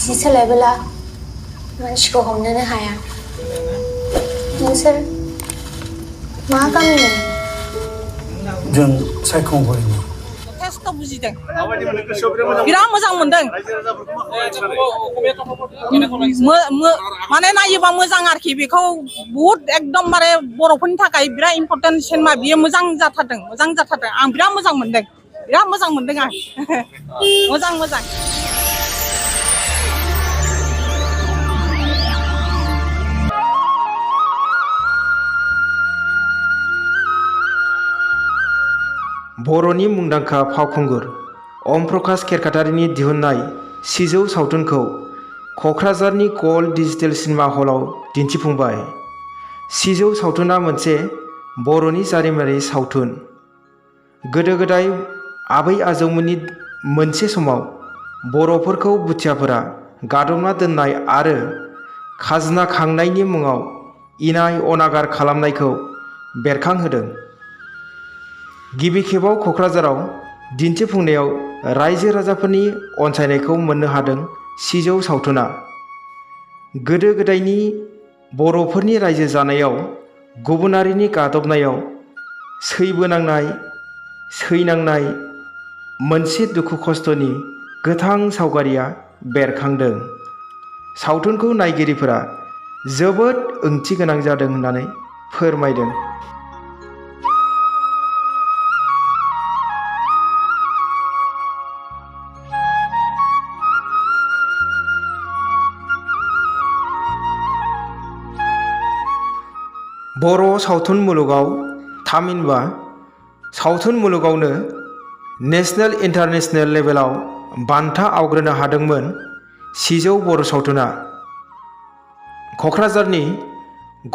जि सोलायबोला मानसिखौ हमनोनो हाया नोंसोर मा गामिनि जों सायखंगुरिनि टेस्ट बुजिदों बिराद मोजां मोनदों माने नायोबा मोजां आरोखि बेखौ बहुत एकदमबारे बर'फोरनि थाखाय बिराद इम्पर्टेन्ट सिनेमा बियो मोजां जाथारदों आं बिराद मोजां मोनदों आं मोजां बर'नि मुंदांखा फावखुंगुर ओम प्रकाश केरकाटारिनि दिहुननाय सिजौ सावथुनखौ क'क्राझारनि गल्ड डिजिटेल सिनेमा हलाव दिन्थिफुंबाय। सिजौ सावथुना मोनसे बर'नि जारिमिनारि सावथुन। गोदो गोदाय आबै आजौमोननि मोनसे समाव बर'फोरखौ भुथियाफोरा गादबना दोननाय आरो खाजोना खांनायनि मुङाव इनाय अनागार खालामनायखौ बेरखांहोदों। गिबि खेबाव क'क्राझाराव दिन्थिफुंनायाव रायजो राजाफोरनि अनसायनायखौ मोननो हादों सिजौ सावथुना। गोदो गोदायनि बर'फोरनि रायजो जानायाव गुबुनारिनि गादबनायाव सैनांनाय मोनसे दुखु खस्थ'नि गोथां सावगारिया बेरखांदों। सावथुनखौ नायगिरिफोरा जोबोद ओंथि गोनां जादों होननानै फोरमायदों। बर' सावथुन मुलुगाव थामहिनबा सावथुन मुलुगावनो नेशनेल इन्टारनेशनेल लेभेलाव बान्था आवग्रिनो हादोंमोन सिजौ बर' सावथुना। क'क्राझारनि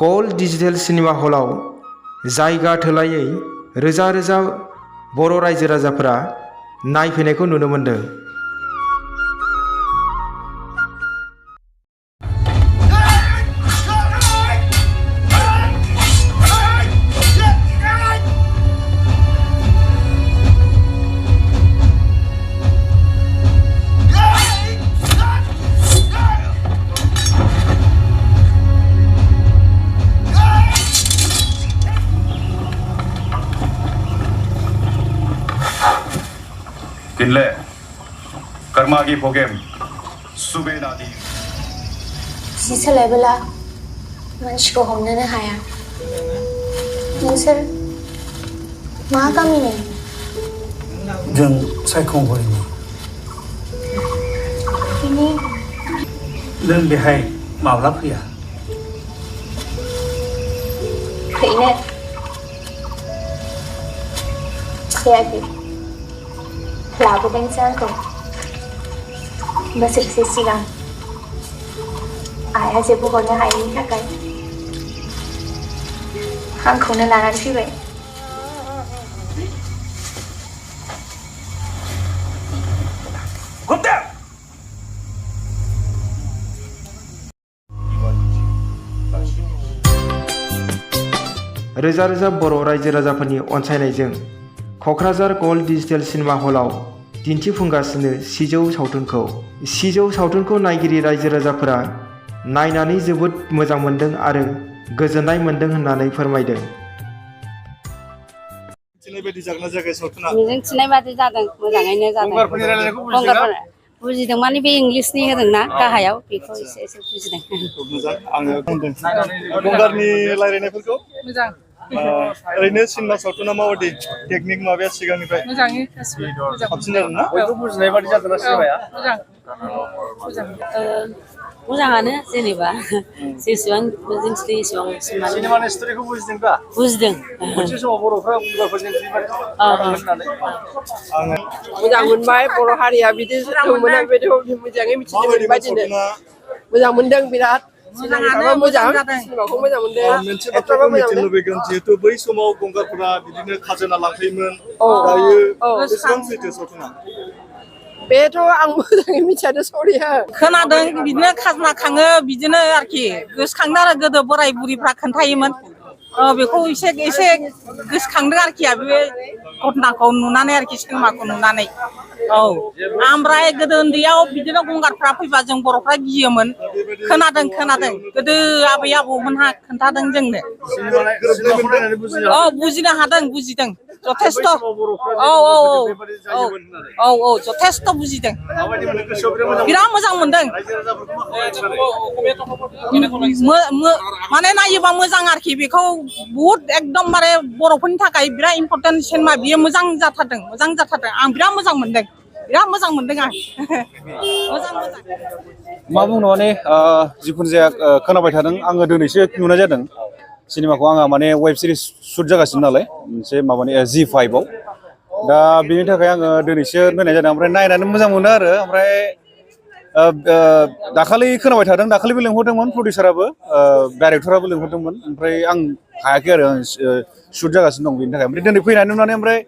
गल्ड डिजिटेल सिनेमा हलाव जायगा थोलायै रोजा रोजा बर' रायजो राजाफोरा नायफैनायखौ नुनो मोन्दों। किनले कर्मागी भोगेम सुबेदादी जि सोलायबोला मानसिखौ हमनोनो हाया नोंसोर मा गामिनि जों सायखंगुरिनि नों बेहाय माब्ला फैया फैनो फैयाखै लाबोदोंसो आंखौ बोसोरसे सिगां आइया जेबो हरनो हायैनि थाखाय आंखौनो लानानै फैबाय। रोजा रोजा बर' रायजो राजाफोरनि अनसायनायजों क'क्राझार गल्ड डिजिटेल सिनेमा हलाव दिन्थिफुंगासिनो सिजौ सावथुनखौ नायगिरि रायजो राजाफोरा नायनानै जोबोद मोजां मोन्दों आरो गोजोननाय मोन्दों होननानै फोरमायदों। मिजिंथिनाय बादि जादों मोजाङैनो जादों। बुजिदों माने बे इंलिसनि होदोंना गाहायाव बेखौ एसे बुजिदों। गंगारनि रायलायनायफोरखौ मोजां ओरैनो सिनेमा सावथुना माबायदि टेकनिक माबाया सिगांनिफ्राय मोजाङै साबसिन जादों ना बयबो बुजिनाय बादि जादोंना सिनेमाया मोजाङानो जेनेबा जेसेबां मिजिंथिदों एसेबां सिनेमानि स्ट'रिखौ बुजिदोंबा बुजिदों मोनसे समाव बर'फ्रा गंगारफोरजों आङो मोजां मोनबाय बर' हारिया बिदि दंमोन बेबायदि मोजाङै मिथिनो मोनबाय दिनै मोजां मोनदों बिराद मोजां सिनेमाखौ मोजां मोनदों। मोनसे बाथ्राखौ मिथिनो लुबैगोन जिहेतु बै समाव गंगारफोरा बिदिनो खाजोना लांफैयोमोन दायो बेसेबां सैथो सावथुना बेथ' आं मोजाङै मिथियानो सरिया खोनादों बिदिनो खाजोना खाङो बिदिनो आरोखि गोसोखांदों आरो गोदो बोराय बुरिफ्रा खोन्थायोमोन बेखौ एसे गोसोखांदों आरोखि बे घटनाखौ नुनानै आरोखि सिनेमाखौ नुनानै ओमफ्राय गोदो उन्दैयाव बिदिनो गंगारफ्रा फैबा जों बर'फ्रा गियोमोन खोनादों गोदो आबै आबौमोनहा खोन्थादों जोंनो बुजिनो हादों बुजिदों जथेस्थ' जथेस्थ' बुजिदों बिराद मोजां मोनदों माने नायोबा मोजां आरोखि बेखौ बुहुत एकदमबारे बर'फोरनि थाखाय बिराद इम्परटेन्ट सिनेमा बियो मोजां जाथारदों आं बिराद मोजां मोनदों आं मोजां मोजां मा बुंनो माने जिखुनु जाया खोनाबाय थादों आङो दिनैसो नुनाय जादों सिनेमाखौ आंहा माने वेब सिरिज शुट जागासिनो नालाय मोनसे माबानि G5 आव दा बेनि थाखाय आङो दिनैसो नायनाय जादों ओमफ्राय नायनानै मोजां मोनो आरो ओमफ्राय दाखालि खोनाबाय थादों दाखालिबो लिंहरदोंमोन प्रडिउसाराबो डाइरेक्टराबो लिंहरदोंमोन ओमफ्राय आं हायाखै आरो शुट जागासिनो दं बेनि थाखाय ओमफ्राय दिनै फैनानै नुनानै ओमफ्राय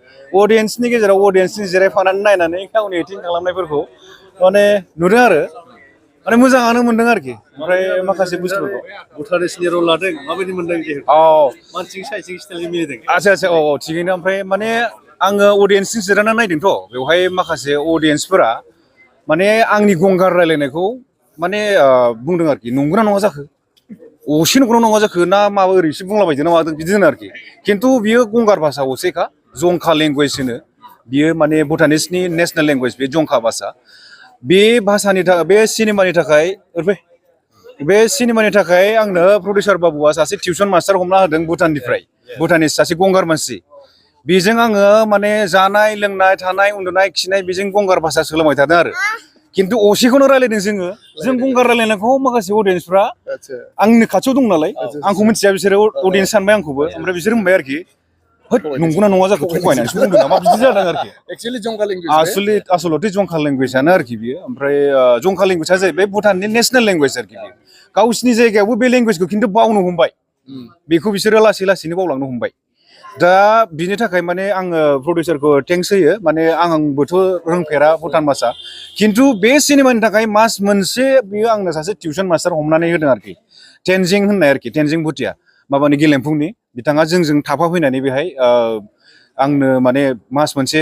अडियेन्सनि गेजेराव अडियेन्सनि जिरायफानानै नायनानै गावनि एक्टिं खालामनायफोरखौ माने नुदों आरो माने मोजाङानो मोनदों आरोखि ओमफ्राय माखासे बुस्थुफोरखौ बुथारिसनि रल लादों माबायदि मोनदों जिहेतु मानसिजों साइजों स्टाइलजों मिलायदों आच्छा थिगैनो ओमफ्राय माने आङो अडियेन्सजों जिरायनानै नायदोंथ' बेवहाय माखासे अडियेन्सफोरा माने आंनि गंगार रायलायनायखौ माने बुंदों आरोखि नंगौना नङा जाखो असे नंगौना नङा जाखो ना माबा ओरैसो बुंलाबायदों ना मादों बिदि होनो आरोखि खिन्थु बियो गंगार भाषा असेखा जंखा लेंगुवेज होनो बियो माने भुटानिसनि नेसनेल लेंगुवेज बे जंखा भाषा बे भाषानि थाखाय बे सिनेमानि थाखाय आंनो प्रडिउसार बाबुआ सासे टिउसन मास्टार हमना होदों भुटाननिफ्राय भुटानिस सासे गंगार मानसि बेजों आङो माने जानाय लोंनाय थानाय उन्दुनाय खिनाय बेजों गंगार भाषा सोलोंबाय थादों आरो खिन्थु असेखौनो रायलायदों जों गंगार रायलायनायखौ माखासे अडियेन्सफ्रा आंनि खाथियाव दं नालाय आंखौ मिथिया बिसोरो अडियेन्स सानबाय आंखौबो ओमफ्राय बिसोर होनबाय आरोखि नंगौना नङा जाखो थगायनानैसो बुंदों नामा बिदि जादों आरोखि आसलथे जंखा लेंगुवेजआनो आरोखि बियो ओमफ्राय जंखा लेंगुवेजआ जाहैबाय भुटाननि नेसनेल लेंगुवेज आरोखि बियो गावसिनि जायगायावबो बे लेंगुवेजखौ खिन्थु बावनो हमबाय बेखौ बिसोरो लासै लासैनो बावलांनो हमबाय दा बिनि थाखाय माने आङो प्रडिउसारखौ थेंक्स होयो माने आंबोथ' रोंफेरा भुटान भाषा खिन्थु बे सिनेमानि थाखाय मास मोनसे बियो आंनो सासे टिउसन मास्टार हमनानै होदों आरोखि टेनजिं होननाय आरोखि टेनजिं भुटिया माबानि गेलेमफुंनि बिथाङा जोंजों थाफाफैनानै बेहाय आंनो माने मास मोनसे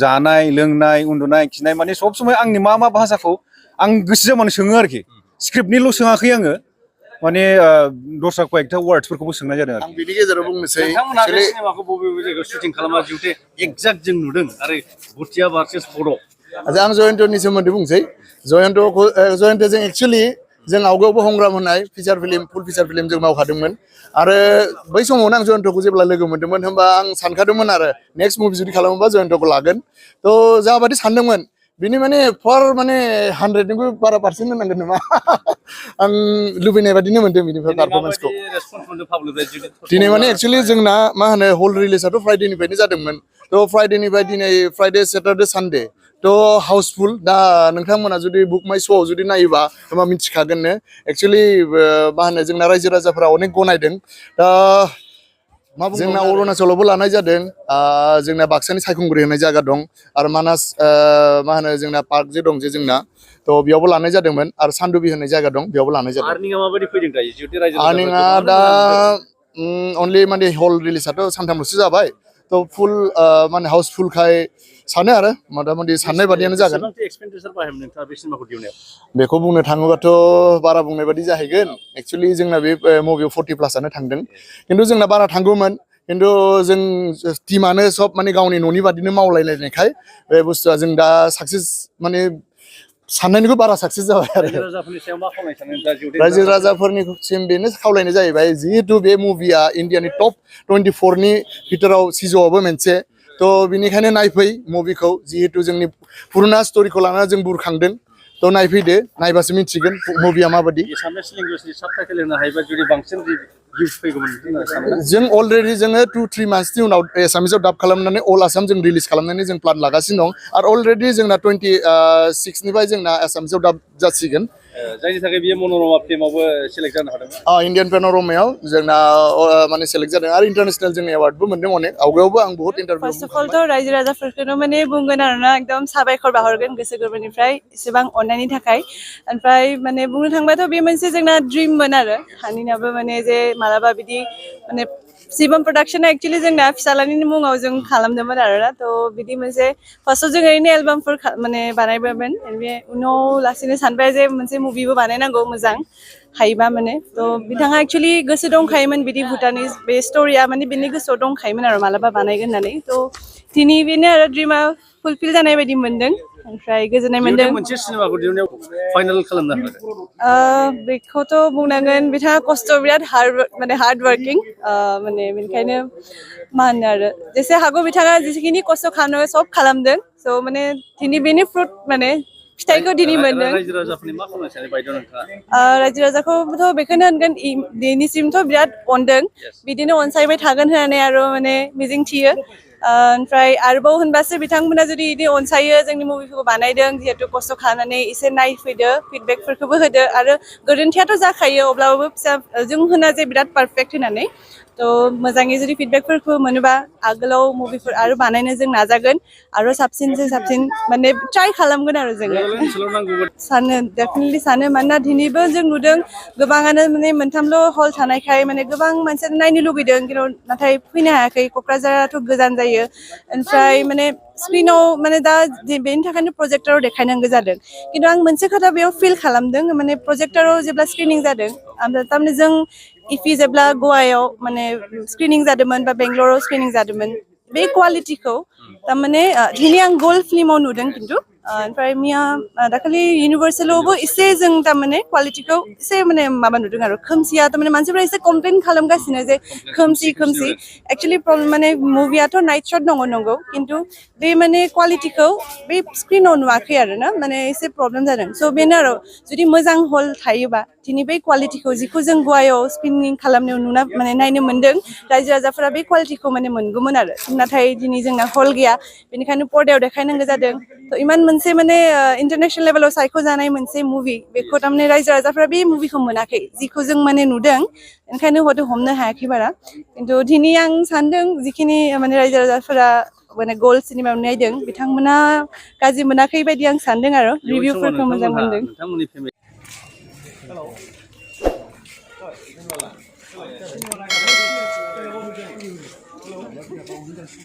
जानाय लोंनाय उन्दुनाय खिनाय माने सब समय आंनि मा भाषाखौ आं गोसो जाबानो सोङो आरोखि स्क्रिप्टनिल' सोङाखै आङो माने दस्रा कয়েকটা वार्डसफोरखौबो सोंनाय जादों आं बिनि गेजेराव बुंनोसै सिनेमाखौ बबे जायगायाव शुटिं खालामा जिहुथे एक्जाक्ट जों नुदों आरो भुटिया भार्सेस बड' आচ্ছা आं जयन्तनि सोमोन्दै बुंसै जयन्तजों एक्चुअली जों आवगायावबो हंग्राम होननाय फुल फिचार फिल्म जों मावखादोंमोन आरो बै समावनो आं जयन्तखौ जेब्ला लोगो मोन्दोंमोन होमबा आं सानखादोंमोन आरो नेक्स्ट मुभि जुदि खालामोबा जयन्तखौ लागोन थ' जाबादि सानदोंमोन बिनि माने 100निबो बारा पार्सेन्ट होनांगोन नामा आं लुबैनाय बादिनो मोन्दों बिनिफ्राय पारफरमेन्सखौ दिनै माने एक्चुअली जोंना मा होनो हल रिलिजआथ' फ्राइडेनिफ्रायनो जादोंमोन थ' फ्राइडेनिफ्राय दिनै फ्राइडे सेटारडे सानडे थ' हाउसफुल दा नोंथांमोना जुदि बुक माइ श'आव जुदि नायोबा होमबा मिथिखागोननो एक्चुअली मा होनो जोंना रायजो राजाफोरा अनेक गनायदों दा जोंना अरुणाचलावबो लानाय जादों जोंना बाक्सानि सायखंगुरि होननाय जायगा दं आरो मानास मा होनो जोंना पार्क जे दं जे जोंना थ' बेयावबो लानाय जादोंमोन आरो सानदुबि होननाय जायगा दं बेयावबो लानाय जादों आर्निंआ दा अनलि माने हल रिलिजआथ' सानथामल'सो जाबाय थ' फुल माने हाउसफुलखाय सानो आरो मथा-मथि साननाय बादियानो जागोन बेखौ बुंनो थाङोबाथ' बारा बुंनाय बादि जाहैगोन एक्चुअली जोंना बे मुभियाव 40+ थांदों खिन्थु जोंना बारा थांगौमोन खिन्थु जों टिमानो सब माने गावनि न'नि बादिनो मावलायलायनायखाय बे बुस्थुआ जों दा साक्सेस माने साननायनिखौ बारा साक्सेस जाबाय आरो रायजो राजाफोरनिसिम बेनो खावलायनाय जाहैबाय जिहेतु बे मुभिया इण्डियानि टप 24नि भितराव सिजौआवबो मोनसे थ' बिनिखायनो नायफै मुभिखौ जिहेतु जोंनि पुरुना स्ट'रिखौ लानानै जों बुरखांदों थ' नायफैदो नायबासो मिथिगोन मुभिया माबादि जों अलरेडि जोङो 2-3 मान्थसनि उनाव एसामिसाव डाब खालामनानै अल आसाम जों रिलिज खालामनानै जों प्लान लागासिनो दं आरो अलरेडि जोंना 26निफ्राय जोंना एसामिसाव डाब जासिगोन जायनि थाखाय बियो मन'रमा फिल्मावबो सेलेक्ट जानो हादों इण्डियान पेन'रमायाव जोंना माने सेलेक्ट जादों आरो इन्टारनेसनेल जों एवार्डबो मोनदों अनेक आवगायावबो आं बहुत इन्टारभिउ फार्स्ट अफ अल थ' रायजो राजाफोरखौनो माने बुंगोन आरोना एकदम साबायखर बाहरगोन गोसो गोरबोनिफ्राय एसेबां अननायनि थाखाय ओमफ्राय माने बुंनो थांबाथ' बे मोनसे जोंना ड्रिममोन आरो हानिनाबो माने जे मालाबा बिदि माने शिवम प्रडाक्शना एक्चुअली जोंना फिसालानि मुङाव जों खालामदोंमोन आरोना थ' बिदि मोनसे फार्स्टआव जों ओरैनो एलबामफोर माने बानायबायमोन बे उनाव लासैनो सानबाय जे मोनसे मुभिबो बानायनांगौ मोजां हायोबा माने थ' बिथाङा एक्चुअलि गोसो दंखायोमोन बिदि भुटानिस बे स्ट'रिया माने बिनि गोसोआव दंखायोमोन आरो मालाबा बानायगोन होननानै थ' दिनै बेनो आरो ड्रिमा फुलफिल जानाय बायदि मोनदों ओमफ्राय गोजोननाय मोनदों मोनसे सिनेमाखौ दिहुननायाव फाइनाल खालामनो हादों बेखौथ' बुंनांगोन बिथाङा खस्थ' बिराद हार्ड वार्किं माने बेनिखायनो मा होनो आरो जेसे हागौ बिथाङा जेसेखिनि खस्थ' खालामो सब खालामदों स' माने दिनै बेनि फ्रुट माने फिथाइखौ दिनै मोनदों रायजो राजाफोरनि मा खालामनो सानो बायद' नोंथाङा रायजो राजाखौथ' बेखौनो होनगोन दिनैसिमथ' बिराद अनदों बिदिनो अनसायबाय थागोन होननानै आरो माने मिजिं थियो ओमफ्राय आरोबाव होनबासो बिथांमोना जुदि बिदि अनसायो जोंनि मुभिखौ बानायदों जिहेतु खस्थ' खालामनानै एसे नायफैदो फिडबेकफोरखौबो होदो आरो गोरोन्थियाथ' जाखायो अब्लाबो फिसा जों होना जे बिराद पारफेक्ट होननानै थ' मोजाङै जुदि फिडबेकफोरखौ मोनोबा आगोलाव मुभिफोर आरो बानायनो जों नाजागोन आरो साबसिनसो साबसिन माने ट्राइ खालामगोन आरो जोङो सानो डेफिनेटलि सानो मानोना दिनैबो जों नुदों गोबाङानो माने मोनथामल' हल थानायखाय माने गोबां मानसियानो नायनो लुगैदों खिन्थु नाथाय फैनो हायाखै क'क्राझाराथ' गोजान जायो ओमफ्राय माने स्क्रिनाव माने दा बेनि थाखायनो प्रजेक्टराव देखायनांगौ जादों खिन्थु आं मोनसे खोथा बेयाव फिल खालामदों माने प्रजेक्टराव जेब्ला स्क्रिनिं जादों थारमाने जों इफि जेब्ला गवायाव माने स्क्रिनिं जादोंमोन बा बेंगलराव स्क्रिनिं जादोंमोन बे क्वालिटिखौ थारमाने दिनै आं गल्ड फिल्माव नुदों खिन्थु ओमफ्राय मैया दाखालि इउनिभार्सेलावबो एसे जों थारमाने क्वालिटिखौ एसे माने माबा नुदों आरो खोमसिया थारमाने मानसिफोरा एसे कमप्लेन खालामगासिनो जे खोमसि एक्चुअलि माने मुभियाथ' नाइट शट दङ नंगौ खिन्थु बे माने क्वालिटिखौ बे स्क्रिनाव नुवाखै आरो ना माने एसे प्रब्लेम जादों स' बेनो आरो जुदि मोजां हल थायोबा दिनै बे क्वालिटिखौ जिखौ जों गवायाव स्क्रिनिं खालामनायाव नुना माने नायनो मोन्दों रायजो राजाफोरा बे क्वालिटिखौ माने मोनगौमोन आरो नाथाय दिनै जोंना हल गैया बेनिखायनो पर्दायाव देखायनांगौ जादों थ' इमान मोनसे माने इन्टारनेसनेल लेभेलाव सायख'जानाय मोनसे मुभि बेखौ थारमाने रायजो राजाफोरा बे मुभिखौ मोनाखै जिखौ जों माने नुदों ओंखायनो हयथ' हमनो हायाखै बारा खिन्थु दिनै आं सानदों जिखिनि माने रायजो राजाफोरा माने गल्ड सिनेमायाव नायदों बिथांमोना गाज्रि मोनाखै बायदि आं सानदों आरो रिभिउफोरखौ मोजां मोनदों